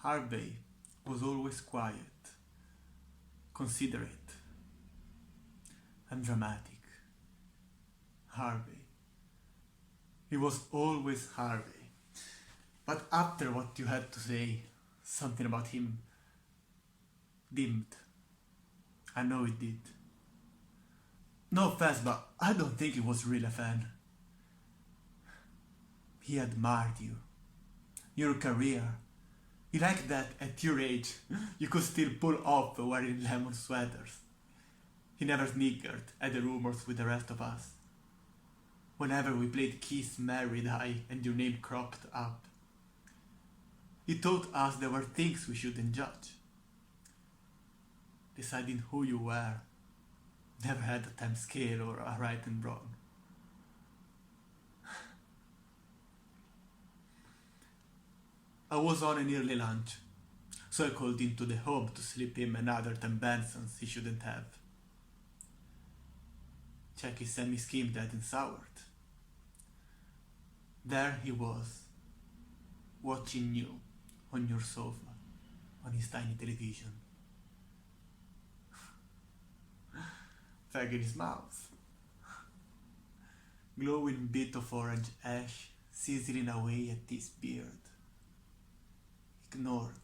Harvey was always quiet, considerate, and dramatic. Harvey. He was always Harvey. But after what you had to say, something about him dimmed. I know it did. No offense, but I don't think he was really a fan. He admired you, your career. He liked that at your age you could still pull off wearing lemon sweaters. He never sniggered at the rumors with the rest of us. Whenever we played Kiss, Mary, Die and your name cropped up, he taught us there were things we shouldn't judge. Deciding who you were never had a time scale or a right and wrong. I was on an early lunch, so I called into the home to slip him another 10 Bensons he shouldn't have. Check his semi-skimmed dead and soured. There he was, watching you on your sofa, on his tiny television. Fag in his mouth. Glowing bit of orange ash sizzling away at his beard. Ignored,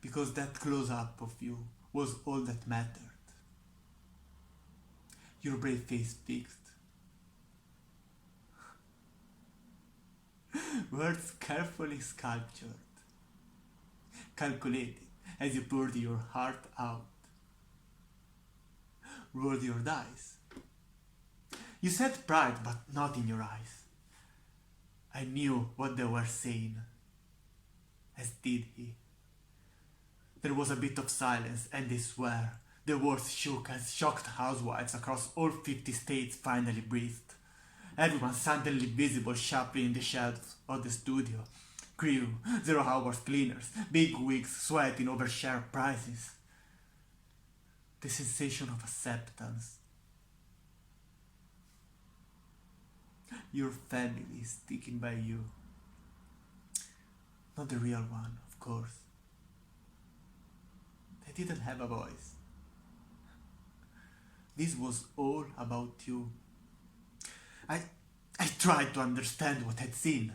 because that close-up of you was all that mattered. Your brave face fixed. Words carefully sculptured, calculated as you poured your heart out. Rolled your dice. You said pride, but not in your eyes. I knew what they were saying, as did he. There was a bit of silence, and I swear the words shook as shocked housewives across all 50 states finally breathed. Everyone suddenly visible sharply in the shadows of the studio. Crew, 0 hours cleaners, big wigs sweating over share prices. The sensation of acceptance. Your family is sticking by you. Not the real one, of course. They didn't have a voice. This was all about you. I tried to understand what I'd seen.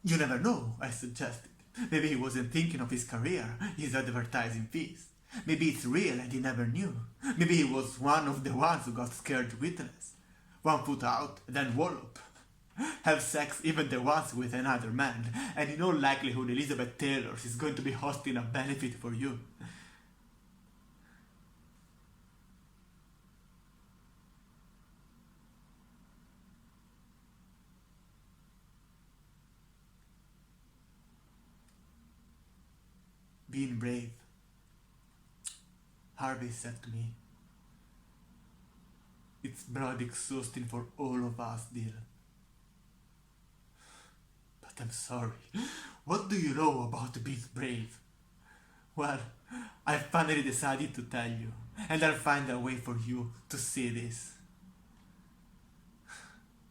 You never know, I suggested. Maybe he wasn't thinking of his career, his advertising fees. Maybe it's real and he never knew. Maybe he was one of the ones who got scared witless. 1 foot out, then wallop. Have sex even the ones with another man, and in all likelihood Elizabeth Taylor is going to be hosting a benefit for you. Being brave, Harvey said to me. It's blood exhausting for all of us, dear. But I'm sorry. What do you know about being brave? Well, I finally decided to tell you, and I'll find a way for you to see this.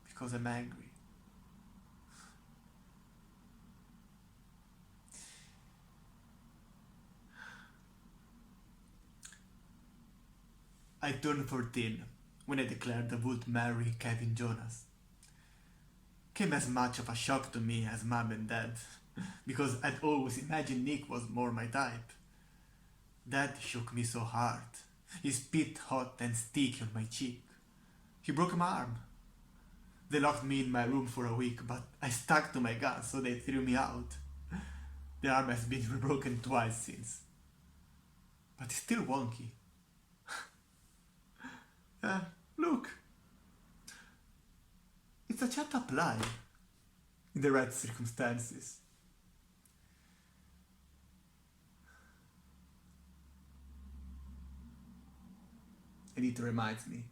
Because I'm angry. I turned 14 when I declared I would marry Kevin Jonas. Came as much of a shock to me as Mom and Dad, because I'd always imagined Nick was more my type. Dad shook me so hard, he spit hot and sticky on my cheek. He broke my arm. They locked me in my room for a week, but I stuck to my guns, so they threw me out. The arm has been broken twice since. But it's still wonky. Look, it's a chat apply in the right circumstances. And it reminds me.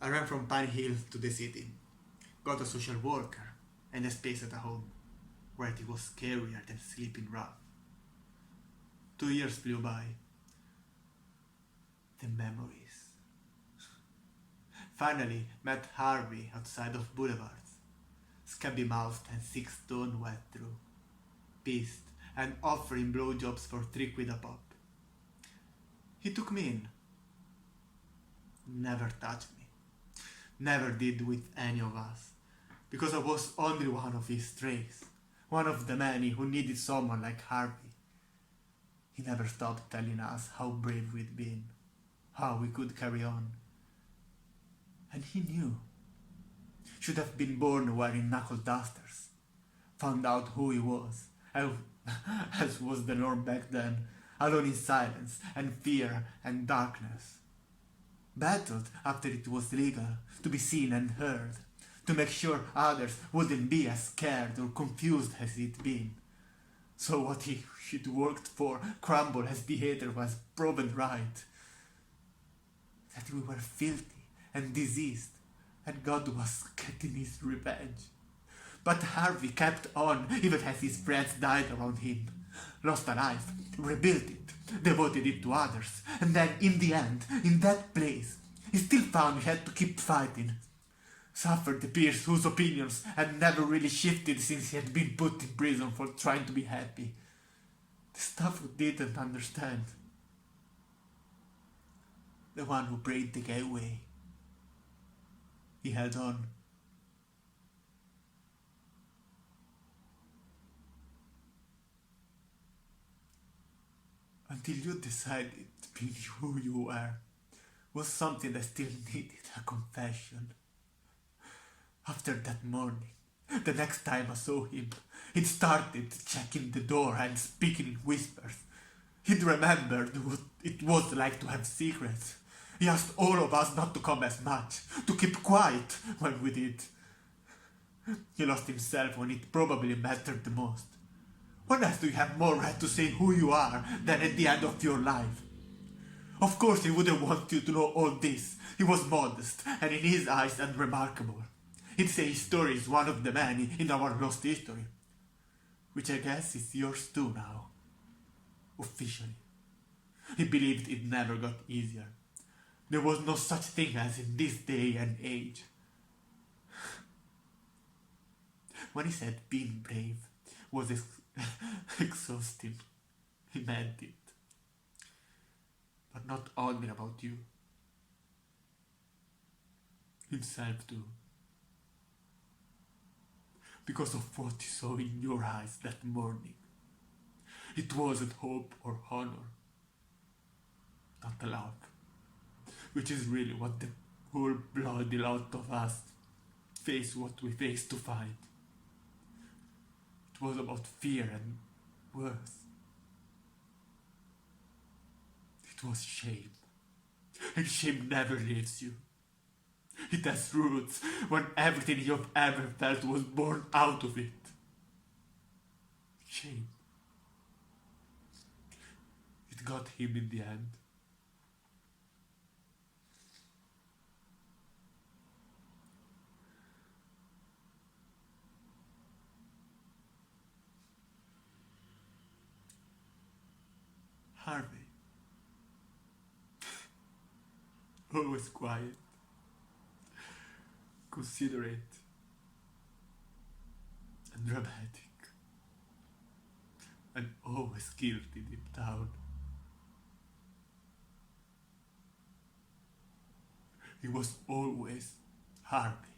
I ran from Pine Hill to the city, got a social worker and a space at a home, where it was scarier than sleeping rough. 2 years flew by. The memories. Finally met Harvey outside of Boulevards. scabby-mouthed and 6 stone wet through, pissed, and offering blowjobs for 3 quid a pop. He took me in. Never touched me. Never did with any of us, because I was only one of his strays, one of the many who needed someone like Harvey. He never stopped telling us how brave we'd been, how we could carry on. And he knew. Should have been born wearing knuckle dusters. Found out who he was, as was the norm back then, alone in silence and fear and darkness. Battled after it was legal to be seen and heard, to make sure others wouldn't be as scared or confused as he'd been. So what he'd worked for crumbled as the hater was proven right. That we were filthy and diseased, and God was getting his revenge. But Harvey kept on even as his friends died around him. Lost a life, rebuilt it, devoted it to others, and then in the end, in that place, he still found he had to keep fighting. Suffered the peers whose opinions had never really shifted since he had been put in prison for trying to be happy. The stuff we didn't understand. The one who prayed the guy away. He held on. Until you decided being who you were was something that still needed a confession. After that morning, the next time I saw him, he'd started checking the door and speaking in whispers. He'd remembered what it was like to have secrets. He asked all of us not to come as much, to keep quiet when we did. He lost himself when it probably mattered the most. When else do you have more right to say who you are than at the end of your life? Of course he wouldn't want you to know all this. He was modest and in his eyes unremarkable. He'd say his story is one of the many in our lost history. Which I guess is yours too now. Officially. He believed it never got easier. There was no such thing as in this day and age. When he said being brave was exhausting, he meant it. But not only about you. Himself too. Because of what he saw in your eyes that morning. It wasn't hope or honor. Not love. Which is really what the whole bloody lot of us face what we face to fight. It was about fear and worth. It was shame. And shame never leaves you. It has roots when everything you've ever felt was born out of it. Shame. It got him in the end. Harvey. Always quiet. Considerate. And dramatic. And always guilty deep down. He was always Harvey.